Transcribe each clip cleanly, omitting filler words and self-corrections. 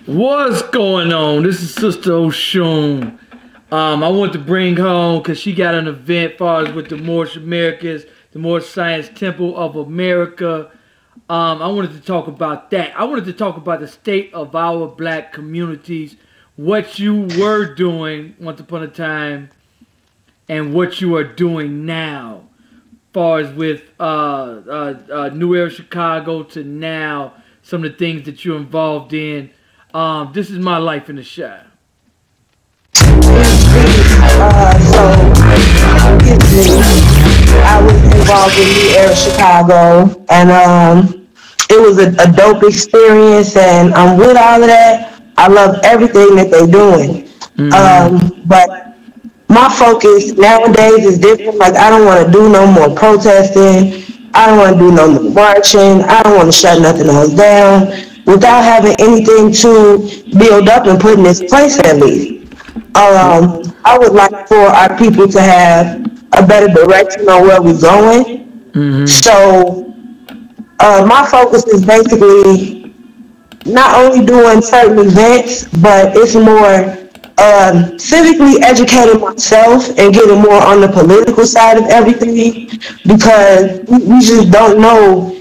What's going on? This is Sister Oshun. I want to bring home because she got an event far as with the Moorish Americans, the Moorish Science Temple of America. I wanted to talk about that. I wanted to talk about the state of our black communities, what you were doing once upon a time, and what you are doing now, far as with New Era Chicago to now, some of the things that you're involved in. This is my life in the Chi. I was involved in New Era Chicago, and it was a dope experience. And with all of that, I love everything that they're doing. But my focus nowadays is different. Like, I don't want to do no more protesting. I don't want to do no more marching. I don't want to shut nothing else down without having anything to build up and put in its place at least. I would like for our people to have a better direction on where we're going. So my focus is basically not only doing certain events, but it's more civically educating myself and getting more on the political side of everything, because we just don't know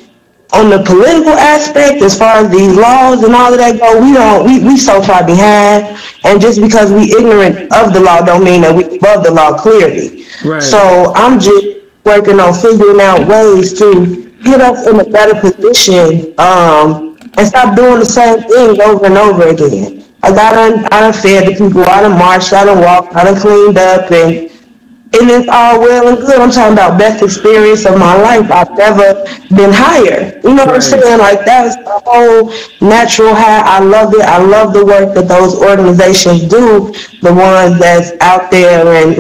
on the political aspect as far as these laws and all of that go. We so far behind, and just because we ignorant of the law don't mean that we above the law clearly. Right. So I'm just working on figuring out ways to get us in a better position, and stop doing the same thing over and over again. I done fed the people, I done marched, I done walked, I done cleaned up, and it's all well and good. I'm talking about best experience of my life. I've never been higher. You know what I'm saying? Like, that's the whole natural high. I love it. I love the work that those organizations do, the ones that's out there and,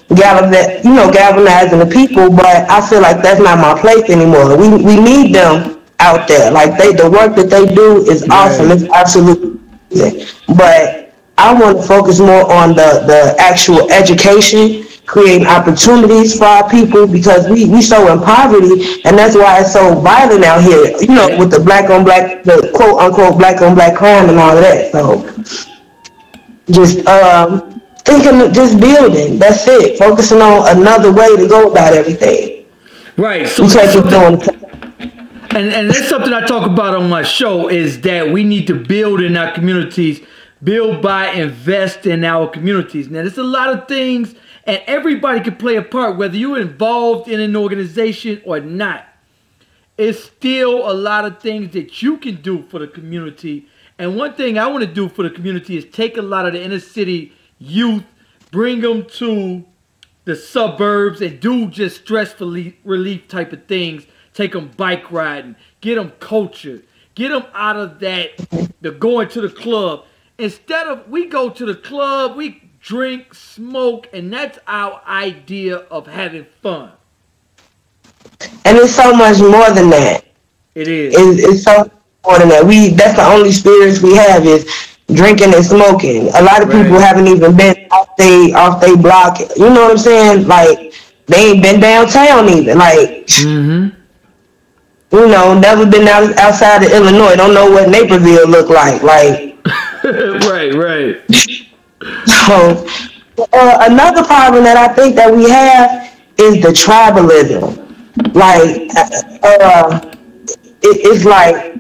galvanizing the people. But I feel like that's not my place anymore. We need them out there. Like, the work that they do is awesome. It's absolutely amazing. But I want to focus more on the actual education, creating opportunities for our people, because we so in poverty, and that's why it's so violent out here, with the black on black, the quote unquote black on black crime and all of that. So just thinking, just building, that's it, focusing on another way to go about everything. Right. So and that's something I talk about on my show, is that we need to build in our communities, build by invest in our communities. Now, there's a lot of things, and everybody can play a part, whether you're involved in an organization or not. It's still a lot of things that you can do for the community. And one thing I want to do for the community is take a lot of the inner city youth, bring them to the suburbs, and do just stress relief type of things. Take them bike riding, get them cultured, get them out of that, the going to the club. Instead of, we go to the club, we drink, smoke, and that's our idea of having fun. And it's so much more than that. It is. It's so much more than that. That's the only spirits we have is drinking and smoking. A lot of people haven't even been off they block. You know what I'm saying? Like, they ain't been downtown even. Like, never been outside of Illinois. Don't know what Naperville look like. Like, right. So another problem that I think that we have is the tribalism. Like, it's like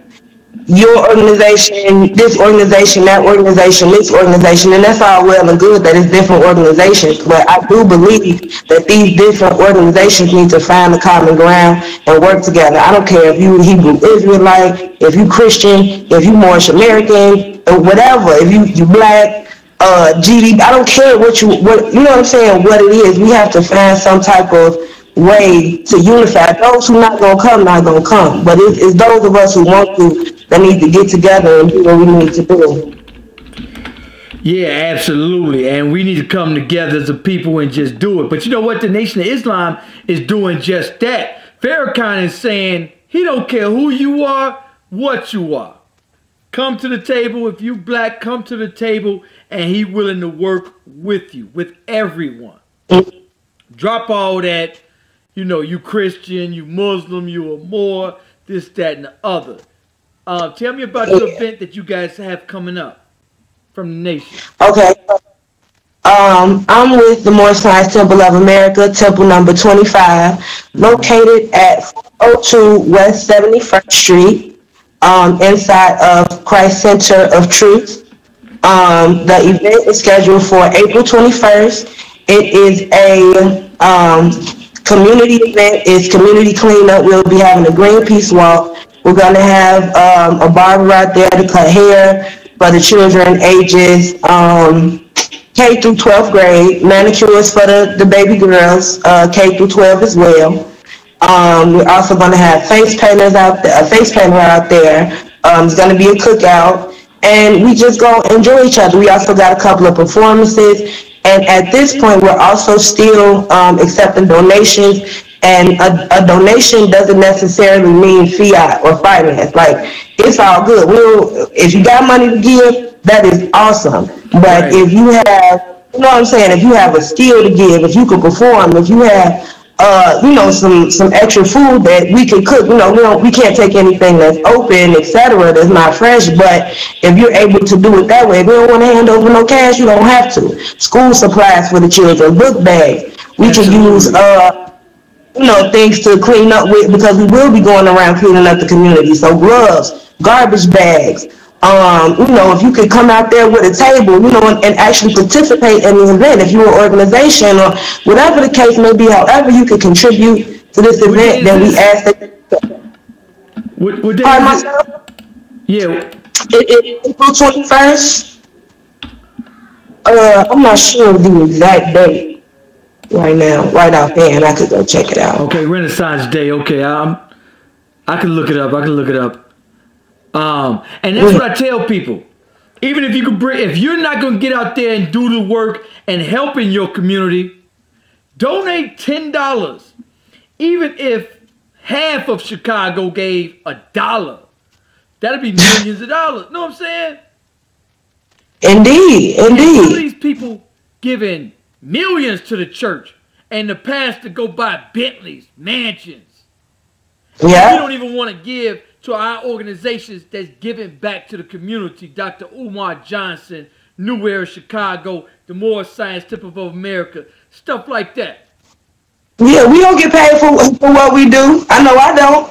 your organization, this organization, that organization, this organization, and that's all well and good that it's different organizations. But I do believe that these different organizations need to find a common ground and work together. I don't care if you Hebrew Israelite, if you Christian, if you Moorish American, or whatever, if you black, GD, I don't care what you know what I'm saying, what it is. We have to find some type of way to unify. Those who not gonna come, but it's those of us who want to that need to get together and do what we need to do. Yeah, absolutely. And we need to come together as a people and just do it. But you know what? The Nation of Islam is doing just that. Farrakhan is saying he don't care who you are, what you are. Come to the table. If you black, come to the table, and he willing to work with you, with everyone. Drop all that, you Christian, you Muslim, you are more, this, that, and the other. Tell me about your event that you guys have coming up from the nation. Okay. I'm with the Moorish Temple of America, temple number 25, located at 402 West 71st Street, inside of Christ Center of Truth. The event is scheduled for April 21st. It is a community event. It's community cleanup. We'll be having a Greenpeace walk. We're going to have a barber out there to cut hair for the children ages K through 12th grade, manicures for the baby girls, K through 12 as well. We're also going to have face painters out there, a face painter out there. It's going to be a cookout, and we just go enjoy each other. We also got a couple of performances, and at this point, we're also still accepting donations. And a donation doesn't necessarily mean fiat or finance. Like, it's all good. If you got money to give, that is awesome. But if you have, you know what I'm saying, if you have a skill to give, if you can perform, if you have, some extra food that we can cook, we can't take anything that's open, etc., that's not fresh. But if you're able to do it that way, if you don't want to hand over no cash, you don't have to. School supplies for the children, book bags. We can use, things to clean up with, because we will be going around cleaning up the community. So gloves, garbage bags. If you could come out there with a table, and actually participate in the event, if you're an organization or whatever the case may be, however you could contribute to this event, then we ask that. What day is it? Yeah. It's April 21st. I'm not sure of the exact date right now, right offhand. I could go check it out. Okay, Renaissance Day. Okay, I can look it up. And that's what I tell people. Even if if you're not going to get out there and do the work and help in your community, donate $10. Even if half of Chicago gave $1, that'd be millions of dollars. Know what I'm saying? Indeed. And some of these people giving millions to the church, and the pastor go buy Bentleys, mansions. Yeah. We don't even want to give to our organizations that's giving back to the community. Dr. Umar Johnson, New Era Chicago, the Moorish Science Temple of America, stuff like that. Yeah, we don't get paid for what we do. I know I don't.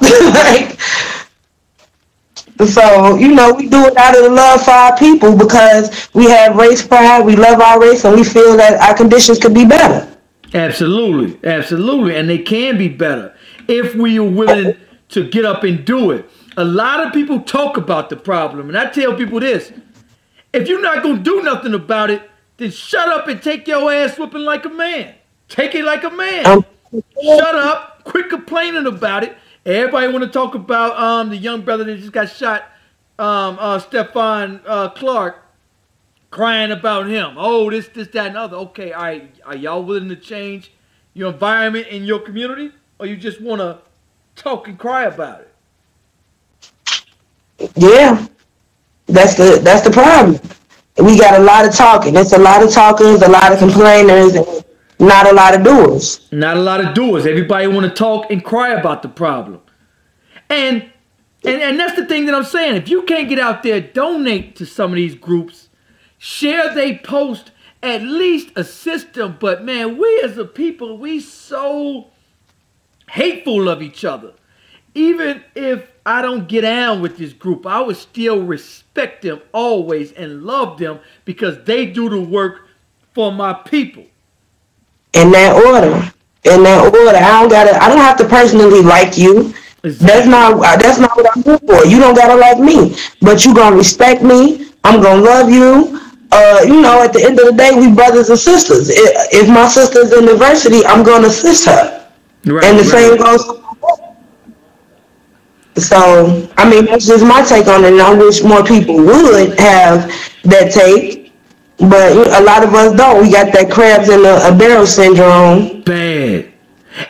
So, we do it out of the love for our people, because we have race pride, we love our race, and we feel that our conditions could be better. Absolutely. And they can be better if we are willing to get up and do it. A lot of people talk about the problem, and I tell people this: if you're not going to do nothing about it, then shut up and take your ass whooping like a man. Take it like a man. Shut up, quit complaining about it. Everybody want to talk about the young brother that just got shot, Stephon Clark, crying about him. Oh, this, that, and other. Okay, all right. Are y'all willing to change your environment in your community, or you just want to talk and cry about it? Yeah, that's the problem. We got a lot of talking. It's a lot of talkers, a lot of complainers, and not a lot of doers. Not a lot of doers. Everybody want to talk and cry about the problem. And that's the thing that I'm saying. If you can't get out there, donate to some of these groups. Share they post, at least assist them. But man, we as a people, we so hateful of each other. Even if I don't get down with this group, I would still respect them always and love them, because they do the work for my people. In that order. I don't have to personally like you. Exactly. That's not what I'm here for. You don't gotta like me, but you gonna respect me. I'm gonna love you. At the end of the day, we brothers and sisters. If my sister's in university, I'm gonna assist her. Right, and the same goes. So, that's just my take on it, and I wish more people would have that take. But a lot of us don't. We got that crabs in a barrel syndrome. Bad.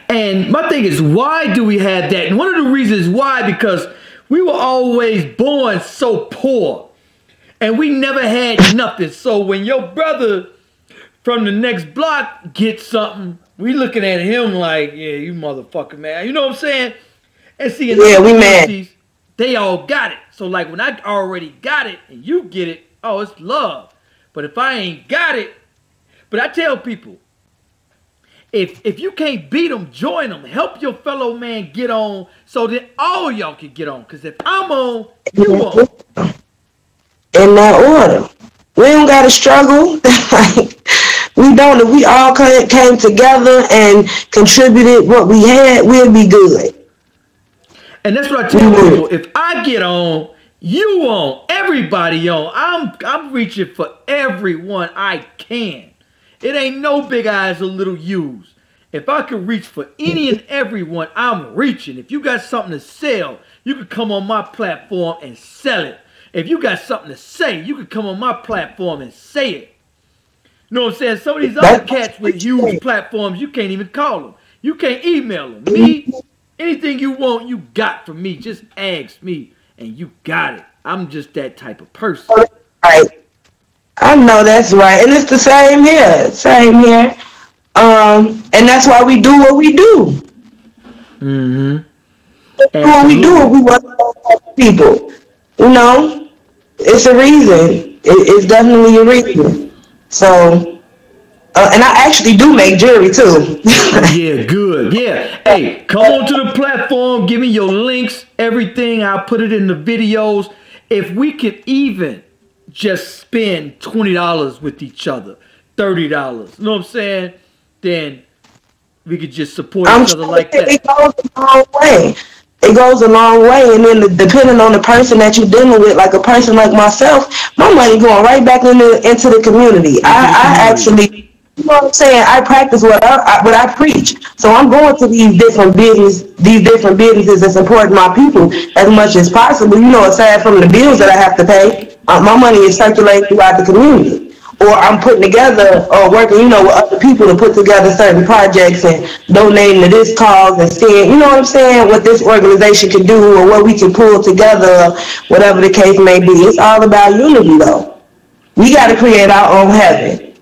And my thing is, why do we have that? And one of the reasons why, because we were always born so poor. And we never had nothing. So when your brother from the next block gets something, we looking at him like, yeah, you motherfucker, man. You know what I'm saying? And see, in we mad. they all got it. So like when I already got it and you get it, oh, it's love. But if I ain't got it, but I tell people, if you can't beat them, join them. Help your fellow man get on so that all y'all can get on. Because if I'm on, you on. In that order. We don't got to struggle. We don't. If we all came together and contributed what we had, we'd be good. And that's what I tell people. If I get on, you on. Everybody on. I'm reaching for everyone I can. It ain't no big eyes or little U's. If I can reach for any and everyone, I'm reaching. If you got something to sell, you can come on my platform and sell it. If you got something to say, you can come on my platform and say it. You know what I'm saying? Some of these other cats with huge platforms, you can't even call them. You can't email them. Me, anything you want, you got from me. Just ask me, and you got it. I'm just that type of person. Right. I know that's right. And it's the same here. Same here. And that's why we do what we do. Mm-hmm. What we do, we work with people. You know, it's a reason. It's definitely a reason. So, and I actually do make jewelry too. Yeah, good. Yeah. Hey, come on to the platform. Give me your links, everything. I'll put it in the videos. If we could even just spend $20 with each other, $30, you know what I'm saying? Then we could just support each other like that. It goes a long way. It goes a long way, and then depending on the person that you're dealing with, like a person like myself, my money going right back into the community. I actually, you know what I'm saying? I practice what I preach. So I'm going to these different businesses and supporting my people as much as possible. You know, aside from the bills that I have to pay, my money is circulating throughout the community. Or I'm putting together or working, you know, with other people to put together certain projects and donating to this cause and seeing, you know what I'm saying, what this organization can do or what we can pull together, whatever the case may be. It's all about unity, though. We got to create our own heaven.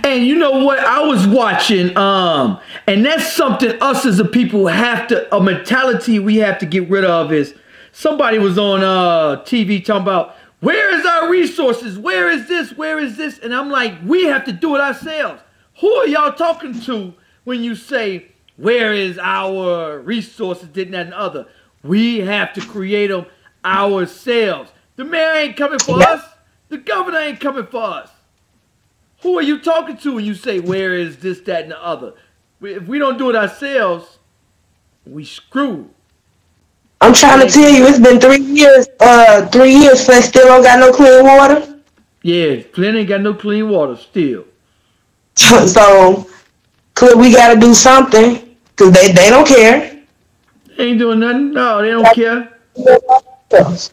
And you know what? I was watching, and that's something us as a people a mentality we have to get rid of is somebody was on TV talking about, where is our resources? Where is this? Where is this? And I'm like, we have to do it ourselves. Who are y'all talking to when you say, where is our resources, did that and other? We have to create them ourselves. The mayor ain't coming for us. The governor ain't coming for us. Who are you talking to when you say, where is this, that, and the other? If we don't do it ourselves, we screwed. I'm trying to tell you, it's been 3 years. 3 years, Flint still don't got no clean water. Yeah, Flint ain't got no clean water still. So, we got to do something because they don't care. They ain't doing nothing. No, they don't care.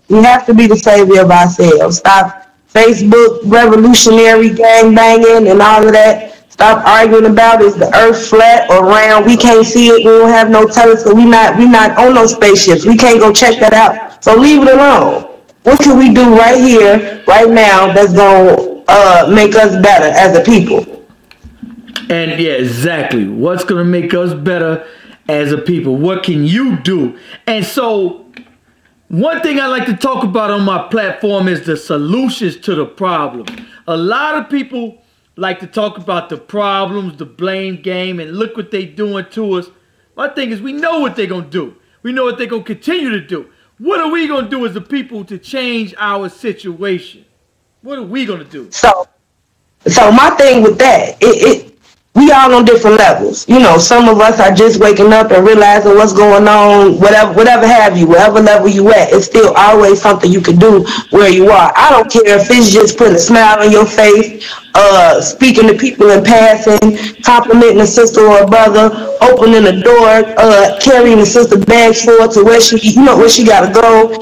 We have to be the savior of ourselves. Stop Facebook revolutionary gang banging and all of that. Stop arguing about is the earth flat or round. We can't see it. We don't have no telescope. We not on no spaceships. We can't go check that out. So leave it alone. What can we do right here, right now, that's gonna make us better as a people? And yeah, exactly. What's gonna make us better as a people? What can you do? And so, one thing I like to talk about on my platform is the solutions to the problem. A lot of people like to talk about the problems, the blame game, and look what they doing to us. My thing is, we know what they're going to do. We know what they're going to continue to do. What are we going to do as a people to change our situation? What are we going to do? So my thing with that, we all on different levels. You know, some of us are just waking up and realizing what's going on, whatever have you, whatever level you at, it's still always something you can do where you are. I don't care if it's just putting a smile on your face, speaking to people in passing, complimenting a sister or a brother, opening a door, carrying a sister bags for her to where she gotta go.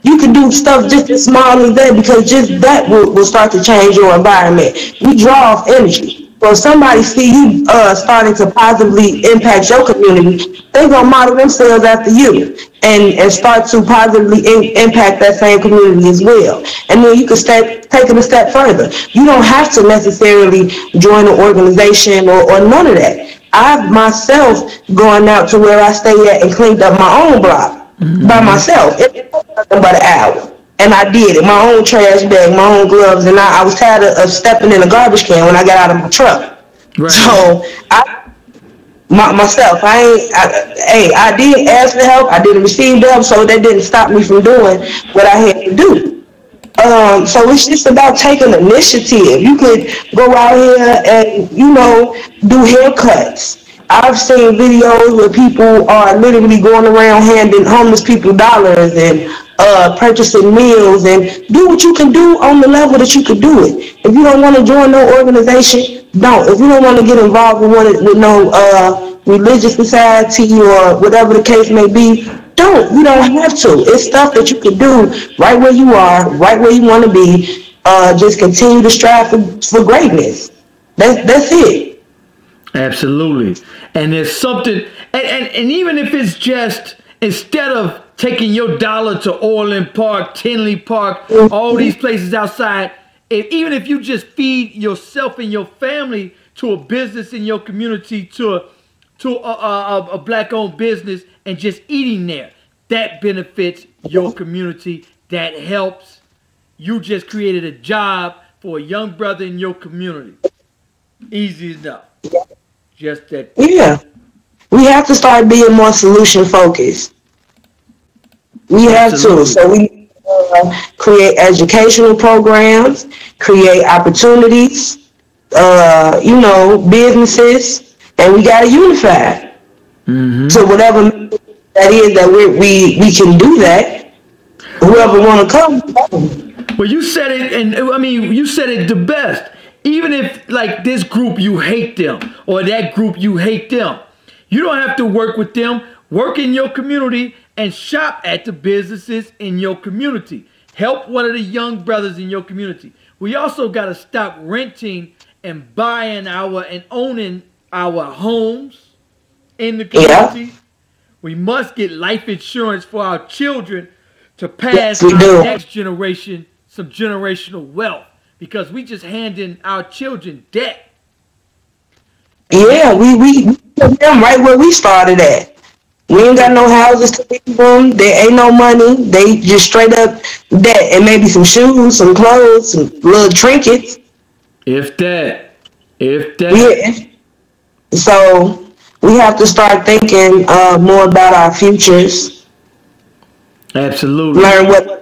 You can do stuff just as small as that because just that will start to change your environment. We draw off energy. So if somebody see you starting to positively impact your community, they're going to model themselves after you and start to positively impact that same community as well. And then you can take it a step further. You don't have to necessarily join an organization or none of that. I've myself gone out to where I stay at and cleaned up my own block. by myself. It was nothing but an hour. And I did it. My own trash bag, my own gloves, and I was tired of stepping in a garbage can when I got out of my truck. Right. So myself, I did ask for help. I didn't receive help, so that didn't stop me from doing what I had to do. So it's just about taking initiative. You could go out here and, do haircuts. I've seen videos where people are literally going around handing homeless people dollars and purchasing meals, and do what you can do on the level that you can do it. If you don't want to join no organization, don't. If you don't want to get involved with no religious society or whatever the case may be, don't. You don't have to. It's stuff that you can do right where you are, right where you want to be. Just continue to strive for greatness. That's it. Absolutely. And there's something, and even if it's just, instead of taking your dollar to Orland Park, Tinley Park, all these places outside, even if you just feed yourself and your family to a business in your community, to a black-owned business, and just eating there, that benefits your community. That helps. You just created a job for a young brother in your community. Easy enough. Just that. Yeah. We have to start being more solution focused. We have to. So we create educational programs, create opportunities, businesses, and we got to unify. So whatever that is that we can do that. Whoever want to come. Well, you said it, and I mean, you said it the best. Even if, like, this group, you hate them, or that group, you hate them, you don't have to work with them. Work in your community and shop at the businesses in your community. Help one of the young brothers in your community. We also got to stop renting and buying and owning our homes in the community. Yeah. We must get life insurance for our children to pass our next generation some generational wealth, because we just handing our children debt. Yeah, we put them right where we started at. We ain't got no houses to leave them. There ain't no money. They just straight up debt, and maybe some shoes, some clothes, some little trinkets. If that. Yeah. So we have to start thinking more about our futures. Absolutely. Learn what,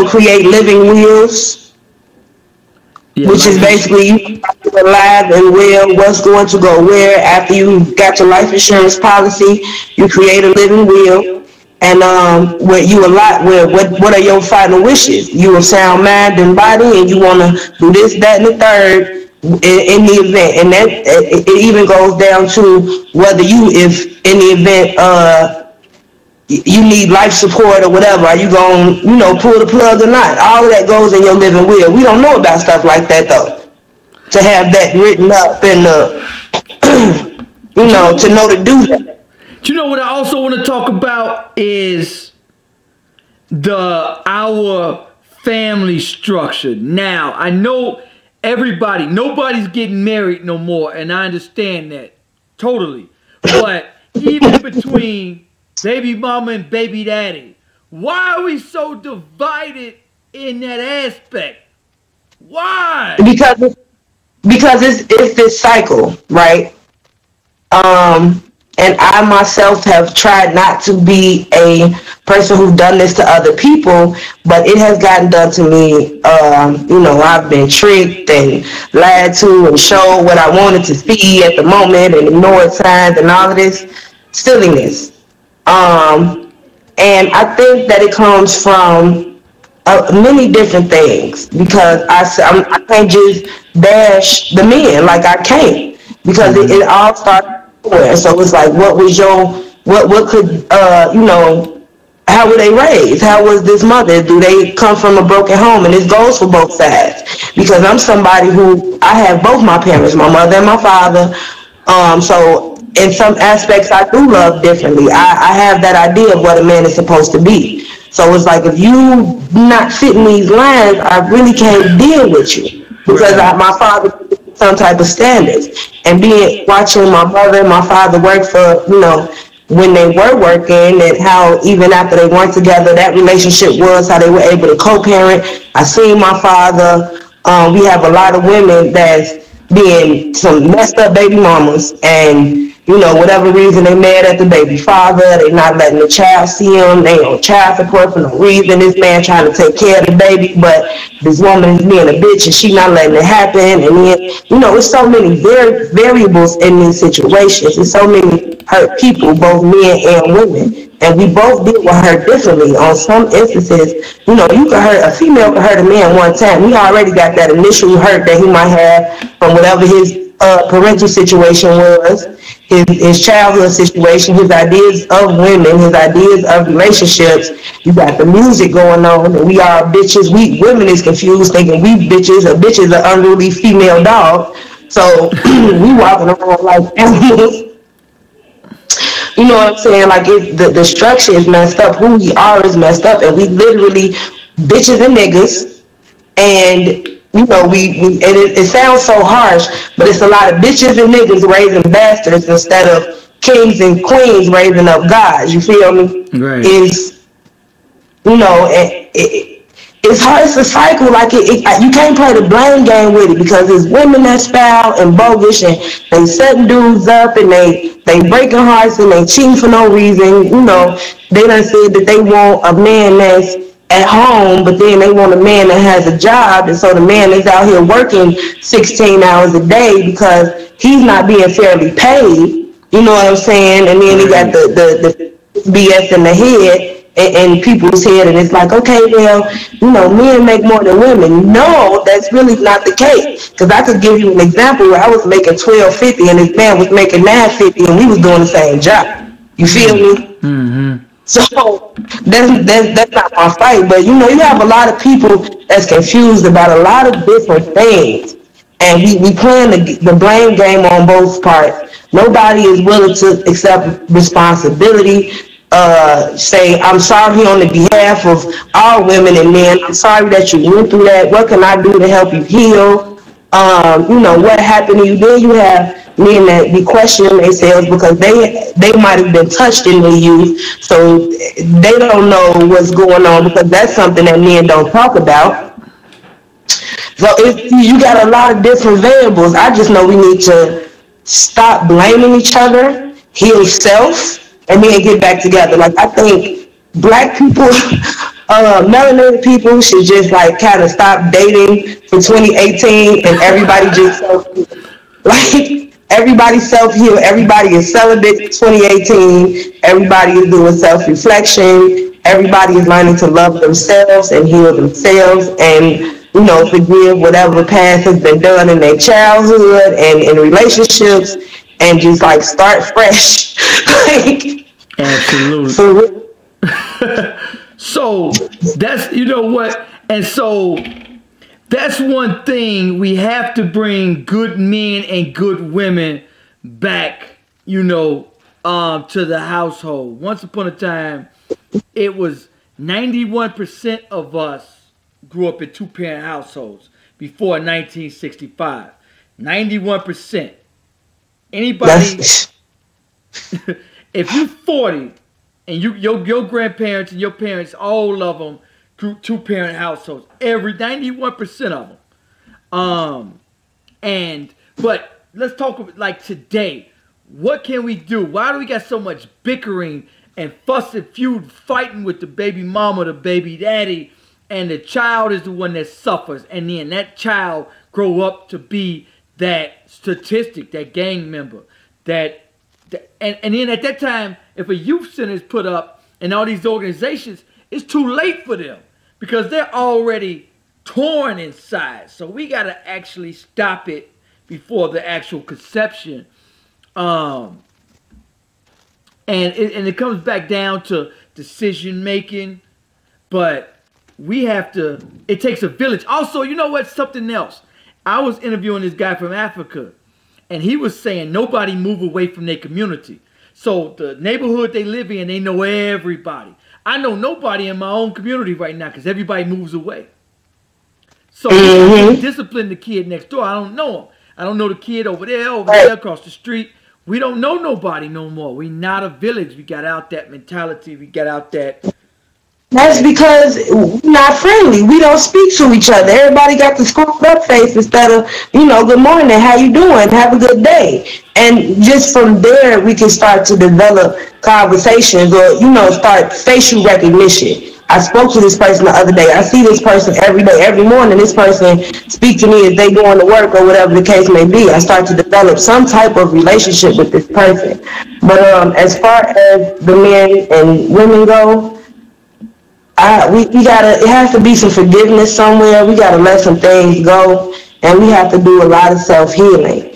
create living wills, which is basically you alive and well, what's going to go where after you got your life insurance policy. You create a living will, and what are your final wishes? You a sound mind and body, and you want to do this, that, and the third in the event, and that it even goes down to whether if in the event you need life support or whatever, are you going pull the plug or not? All of that goes in your living will. We don't know about stuff like that though. To have that written up and to know to do that. Do you know what I also want to talk about is our family structure. Now, I know nobody's getting married no more, and I understand that totally. But even between baby mama and baby daddy, why are we so divided in that aspect? Why? Because it's this cycle, right? And I myself have tried not to be a person who's done this to other people, but it has gotten done to me. I've been tricked and lied to and showed what I wanted to see at the moment and ignored signs and all of this silliness. And I think that it comes from many different things, because I can't just bash the men like I can't, because it all starts somewhere. So it's like, what could how were they raised? How was this mother? Do they come from a broken home? And this goes for both sides, because I'm somebody who I have both my parents, my mother and my father. So in some aspects I do love differently. I have that idea of what a man is supposed to be. So it's like, if you not fitting these lines, I really can't deal with you, because my father some type of standards, and watching my mother and my father work for when they were working, and how even after they weren't together, that relationship was how they were able to co-parent. I seen my father. We have a lot of women that's being some messed up baby mamas, and whatever reason they mad at the baby father, they not letting the child see him, they on child support for no reason. This man trying to take care of the baby, but this woman is being a bitch and she not letting it happen. And then, it's so many variables in these situations. There's so many hurt people, both men and women. And we both deal with hurt differently. On some instances, a female could hurt a man one time. He already got that initial hurt that he might have from whatever his parental situation was, his childhood situation, his ideas of women, his ideas of relationships. You got the music going on, and we are bitches. We women is confused, thinking we bitches, or bitches are unruly female dogs. So we walking around like animals. You know what I'm saying? Like the structure is messed up. Who we are is messed up, and we literally bitches and niggas. And and it sounds so harsh, but it's a lot of bitches and niggas raising bastards instead of kings and queens raising up gods. You feel me? Right. It's hard. It's a cycle. Like you can't play the blame game with it, because it's women that's foul and bogus, and they setting dudes up, and they breaking hearts, and they cheating for no reason. They done said that they want a man that's at home, but then they want a man that has a job, and so the man is out here working 16 hours a day because he's not being fairly paid. You know what I'm saying? And then they got the BS in the head. And people's head, and it's like, okay, well, men make more than women. No, that's really not the case. Because I could give you an example where I was making $12.50 and this man was making $9.50, and we was doing the same job. You feel me? Mm-hmm. So that's not my fight. But you have a lot of people that's confused about a lot of different things, and we playing the blame game on both parts. Nobody is willing to accept responsibility. Say, I'm sorry on the behalf of all women and men. I'm sorry that you went through that. What can I do to help you heal? What happened to you? Then you have men that be questioning themselves because they might have been touched in their youth, so they don't know what's going on, because that's something that men don't talk about. So you got a lot of different variables. I just know we need to stop blaming each other, heal self, and then get back together. Like, I think black people, melanated people should just like kind of stop dating for 2018, and everybody just everybody self-heal. Everybody is celibate 2018. Everybody is doing self-reflection. Everybody is learning to love themselves and heal themselves, and forgive whatever past has been done in their childhood and in relationships, and just like start fresh. Absolutely. So that's what, and so that's one thing, we have to bring good men and good women back, to the household. Once upon a time, it was 91% of us grew up in two-parent households before 1965. 91%. Anybody, if you're 40 and your grandparents and your parents, all of them grew two-parent households, every 91% of them. But let's talk like today. What can we do? Why do we got so much bickering and fuss and feud, fighting with the baby mama, the baby daddy, and the child is the one that suffers, and then that child grow up to be that statistic, that gang member, and then at that time, if a youth center is put up in all these organizations, it's too late for them because they're already torn inside. So we got to actually stop it before the actual conception. And it comes back down to decision making, but we have to, it takes a village. Also, you know what, something else. I was interviewing this guy from Africa, and he was saying nobody move away from their community. So the neighborhood they live in, they know everybody. I know nobody in my own community right now because everybody moves away. So we discipline the kid next door. I don't know him. I don't know the kid over there across the street. We don't know nobody no more. We not a village. We got out that mentality. We got out that. That's because we're not friendly. We don't speak to each other. Everybody got the screwed up face instead of, good morning, how you doing? Have a good day. And just from there, we can start to develop conversations or, start facial recognition. I spoke to this person the other day. I see this person every day, every morning. This person speak to me as they going to work or whatever the case may be. I start to develop some type of relationship with this person. But as far as the men and women go, we gotta. It has to be some forgiveness somewhere. We gotta let some things go, and we have to do a lot of self healing.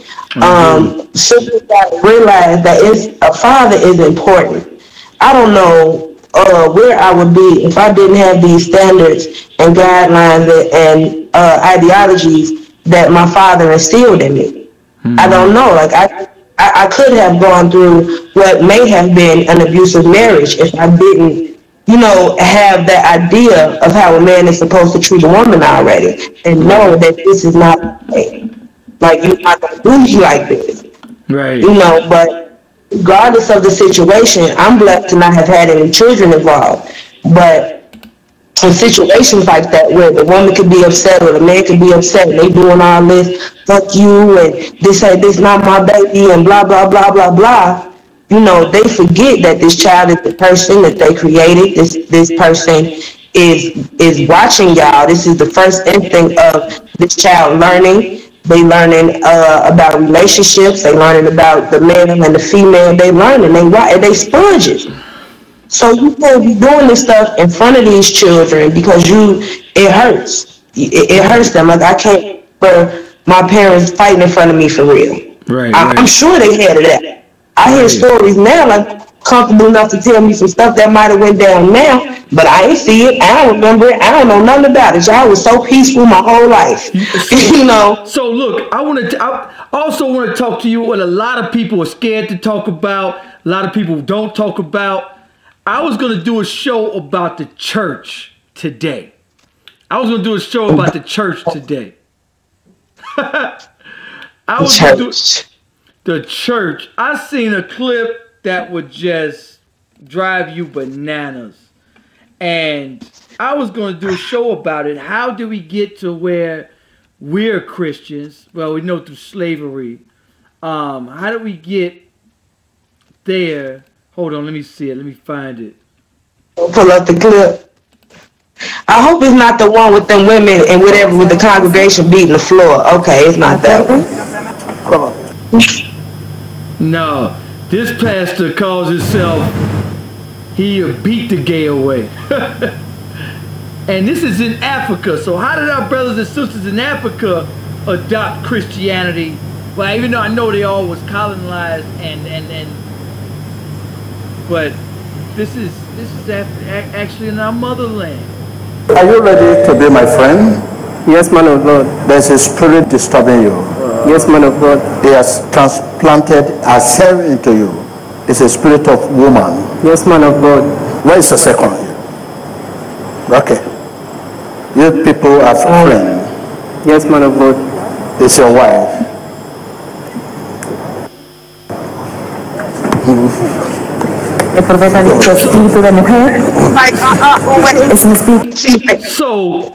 Simply gotta realize that a father is important. I don't know where I would be if I didn't have these standards and guidelines and ideologies that my father instilled in me. I don't know. Like I could have gone through what may have been an abusive marriage if I didn't have that idea of how a man is supposed to treat a woman already and know that this is not right. Like, you're not going to do me like this. Right. But regardless of the situation, I'm blessed to not have had any children involved. But in situations like that where the woman could be upset or the man could be upset and they doing all this, fuck you, and this not my baby, and blah, blah, blah, blah, blah. They forget that this child is the person that they created. This person is watching y'all. This is the first instinct of this child learning. They learning about relationships. They learning about the male and the female. They learning. They sponges. So you can't be doing this stuff in front of these children because it hurts. It hurts them. Like, I can't for my parents fighting in front of me for real. Right. I'm sure they had that. I hear stories now, like, comfortable enough to tell me some stuff that might have went down now, but I ain't see it. I don't remember it. I don't know nothing about it. Y'all was so peaceful my whole life. So look, I also want to talk to you what a lot of people are scared to talk about. A lot of people don't talk about. I was going to do a show about the church today. The church. I seen a clip that would just drive you bananas. And I was going to do a show about it. How do we get to where we're Christians? Well, we know through slavery. How do we get there? Hold on, let me see it. Let me find it. Pull up the clip. I hope it's not the one with them women and whatever with the congregation beating the floor. Okay, it's not that one. Come on. No, this pastor calls himself, he beat the gay away. And this is in Africa. So how did our brothers and sisters in Africa adopt Christianity? Well, even though I know they all was colonized but this is actually in our motherland. Are you ready to be my friend? Yes, man of God. There's a spirit disturbing you. Yes, man of God. He has transplanted herself into you. It's a spirit of woman. Yes, man of God. Where is the second? Okay. You people are friends. Yes, man of God. It's your wife. So,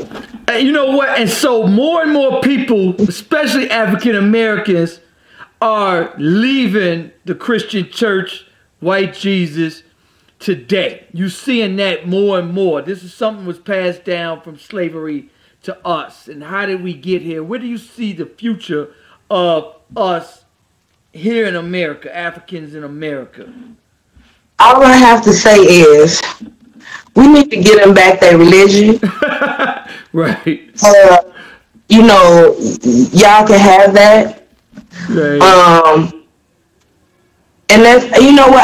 you know what? And so more and more people, especially African Americans, are leaving the Christian church, white Jesus, today. You're seeing that more and more. This is something that was passed down from slavery to us. And how did we get here? Where do you see the future of us here in America, Africans in America? All I have to say is we need to get them back their religion. Right. Y'all can have that. Right. And that's, what,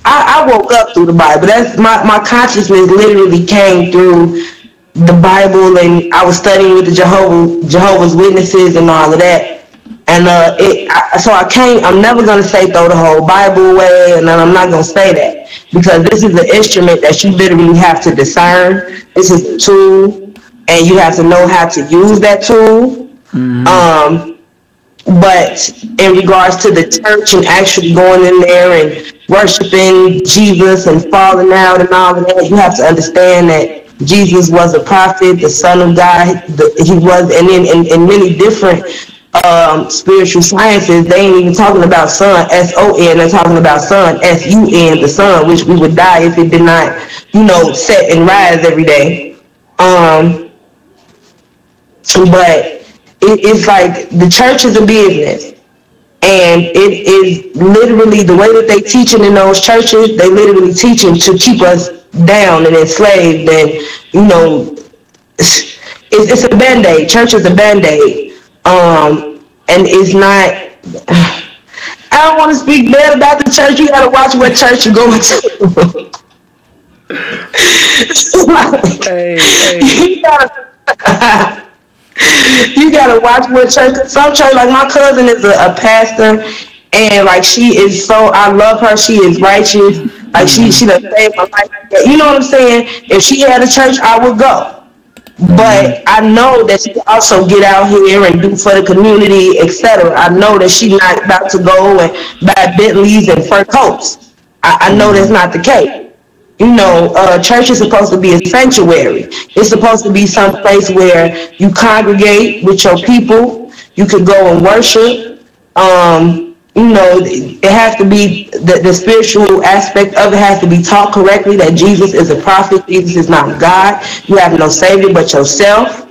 I woke up through the Bible. That's my consciousness literally came through the Bible, and I was studying with the Jehovah's Witnesses and all of that. And I'm never going to say throw the whole Bible away, and then I'm not going to say that, because this is an instrument that you literally have to discern. This is a tool, and you have to know how to use that tool. Mm-hmm. But in regards to the church and actually going in there and worshiping Jesus and falling out and all of that, you have to understand that Jesus was a prophet, the Son of God. He was, and in many different spiritual sciences, they ain't even talking about Son, S-O-N. They're talking about Son, S-U-N, the Son, which we would die if it did not, set and rise every day. But it's like the church is a business. And it is literally the way that they teaching in those churches, they literally teaching to keep us down and enslaved. And, it's a Band-Aid. Church is a Band-Aid. And it's not, I don't want to speak bad about the church. You got to watch what church you're going to. Hey. You gotta watch what church. Some church, like my cousin is a pastor, and like she is so. I love her. She is righteous. Like she done saved my life. You know what I'm saying? If she had a church, I would go. But I know that she can also get out here and do for the community, etc. I know that she's not about to go and buy Bentleys and fur coats. I know that's not the case. Church is supposed to be a sanctuary. It's supposed to be some place where you congregate with your people. You can go and worship. It has to be the spiritual aspect of it has to be taught correctly, that Jesus is a prophet. Jesus is not God. You have no savior but yourself.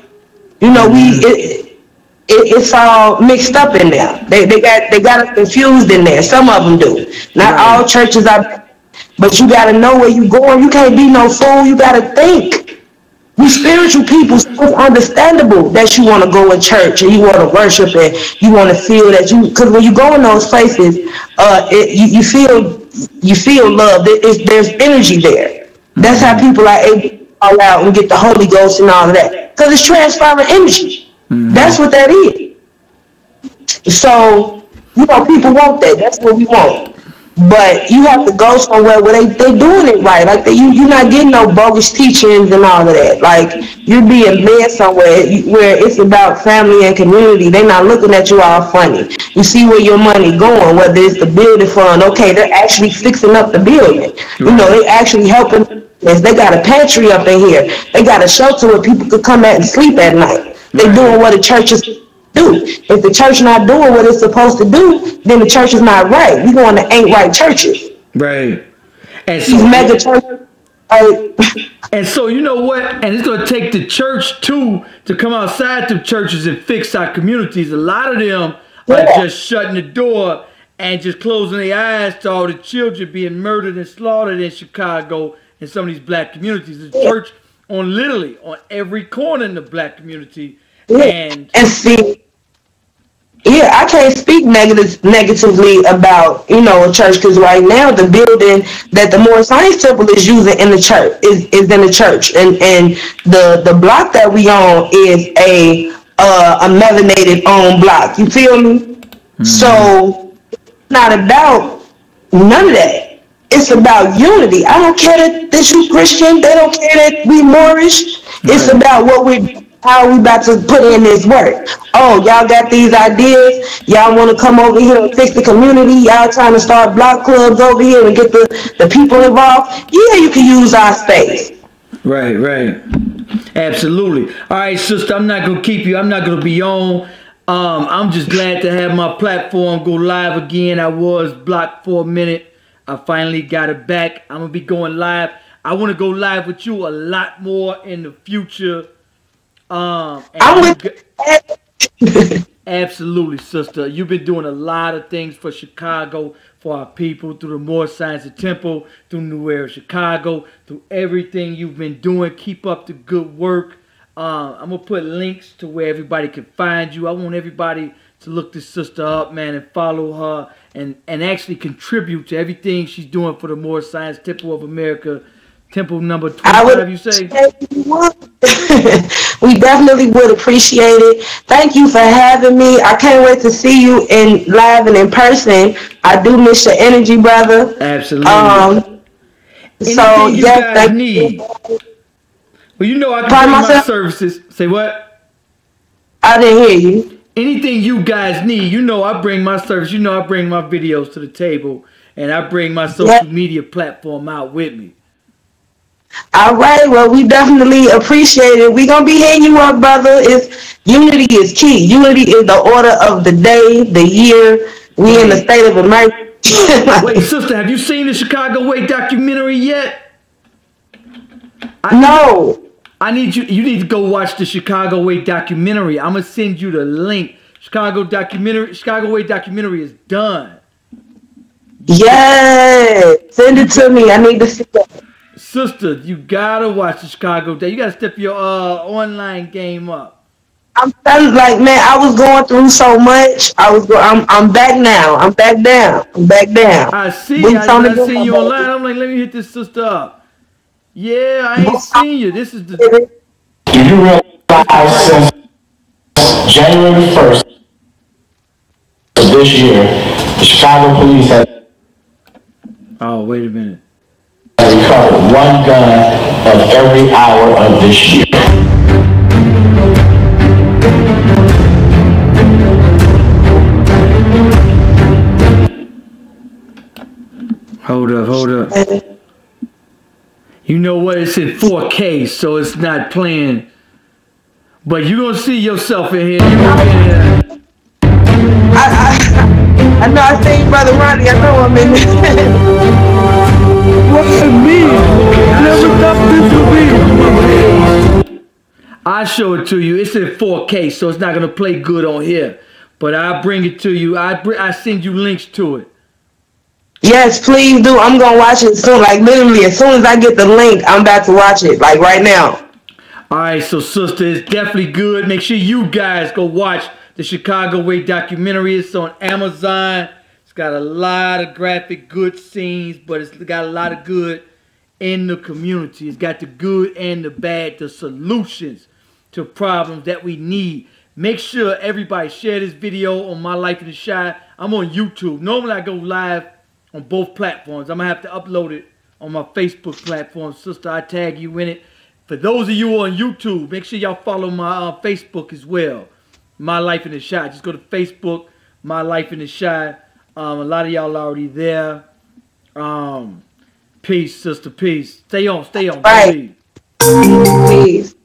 It's all mixed up in there. They got us confused in there. Some of them do. Not all churches are. But you got to know where you're going. You can't be no fool. You got to think. We spiritual people, so it's understandable that you want to go in church and you want to worship and you want to feel that because when you go in those places, you feel love. There's energy there. That's how people are able to fall out and get the Holy Ghost and all of that. Because it's transferring energy. That's what that is. So, people want that. That's what we want. But you have to go somewhere where they doing it right. Like you're not getting no bogus teachings and all of that. Like you're being led somewhere where it's about family and community. They're not looking at you all funny. You see where your money going, whether it's the building fund. Okay, they're actually fixing up the building. They actually helping. They got a pantry up in here. They got a shelter where people could come at and sleep at night. They're doing what the church is do. If the church not doing what it's supposed to do, then the church is not right. We going to ain't right churches. Right. And these mega churches. And so you know what? And it's going to take the church too to come outside the churches and fix our communities. A lot of them are just shutting the door and just closing their eyes to all the children being murdered and slaughtered in Chicago and some of these black communities. The church on every corner in the black community. And see, I can't speak negatively about a church, because right now the building that the Moorish Temple is using in the church is in the church, and the block that we on is a melanated owned block. You feel me? So it's not about none of that. It's about unity. I don't care that you Christian. They don't care that we Moorish. It's about how we about to put in this work. Oh, y'all got these ideas. Y'all want to come over here and fix the community. Y'all trying to start block clubs over here and get the people involved. Yeah, you can use our space. Right. Absolutely. All right, sister, I'm not going to keep you. I'm not going to be on. I'm just glad to have my platform go live again. I was blocked for a minute. I finally got it back. I'm going to be going live. I want to go live with you a lot more in the future. Absolutely, sister. You've been doing a lot of things for Chicago, for our people, through the Moorish Science Temple, through New Era Chicago, through everything you've been doing. Keep up the good work. I'm going to put links to where everybody can find you. I want everybody to look this sister up, man, and follow her and actually contribute to everything she's doing for the Moorish Science Temple of America. Temple number 25, you say? We definitely would appreciate it. Thank you for having me. I can't wait to see you in live and in person. I do miss your energy, brother. Absolutely. So you guys need. Well, I can bring my services. Say what? I didn't hear you. anything you guys need, you know I bring my service, you know I bring my videos to the table, and I bring my social media platform out with me. All right, well, we definitely appreciate it. We're going to be hitting you up, brother. Unity is key. Unity is the order of the day, the year. We in the state of emergency. Wait, sister, have you seen the Chicago Way documentary yet? No. I need you need to go watch the Chicago Way documentary. I'm going to send you the link. Chicago Way documentary is done. Yes. Send it to me. I need to see that. Sister, you gotta watch the Chicago Day. You gotta step your online game up. I'm like, man, I was going through so much. I'm back now. I'm back down. I see you online. I'm like, let me hit this sister up. Yeah, I ain't seen you. This is the. Do you realize since January 1st of this year, the Chicago police has. Oh, wait a minute. Recovered one gun of every hour of this year. Hold up. You know what? It's in 4K, so it's not playing. But you're going to see yourself in here. I know I seen Brother Ronnie. I know I'm in there. What me? Never thought this would be. I'll show it to you. It's in 4K, so it's not going to play good on here. But I'll bring it to you. I send you links to it. Yes, please do. I'm going to watch it soon. Like, literally, as soon as I get the link, I'm about to watch it. Like, right now. All right, so, sister, it's definitely good. Make sure you guys go watch the Chicago Way documentary. It's on Amazon. It's got a lot of graphic, good scenes, but it's got a lot of good in the community. It's got the good and the bad, the solutions to problems that we need. Make sure everybody share this video on My Life in the Shy. I'm on YouTube. Normally, I go live on both platforms. I'm going to have to upload it on my Facebook platform. Sister, I tag you in it. For those of you on YouTube, make sure y'all follow my Facebook as well. My Life in the Shy. Just go to Facebook, My Life in the Shy. A lot of y'all already there. Peace, sister. Peace. Stay on. Right. Peace.